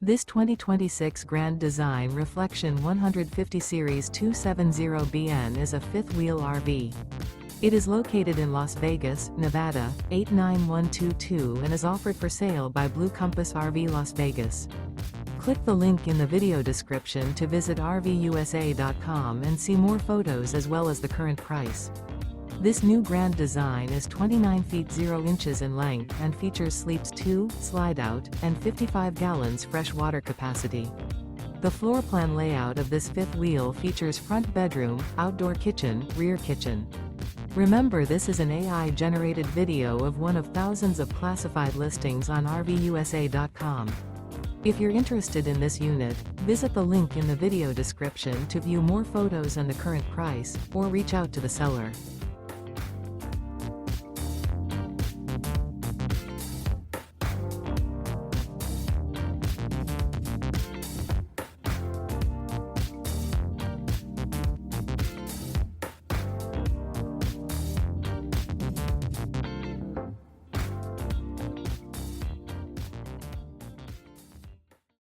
This 2026 Grand Design Reflection 150 Series 270BN is a fifth-wheel RV. It is located in Las Vegas, Nevada, 89122 and is offered for sale by Blue Compass RV Las Vegas. Click the link in the video description to visit RVUSA.com and see more photos as well as the current price. This new Grand Design is 29 feet 0 inches in length and features sleeps 2, slide-out, and 55 gallons fresh water capacity. The floor plan layout of this fifth wheel features front bedroom, outdoor kitchen, rear kitchen. Remember, this is an AI-generated video of one of thousands of classified listings on RVUSA.com. If you're interested in this unit, visit the link in the video description to view more photos and the current price, or reach out to the seller.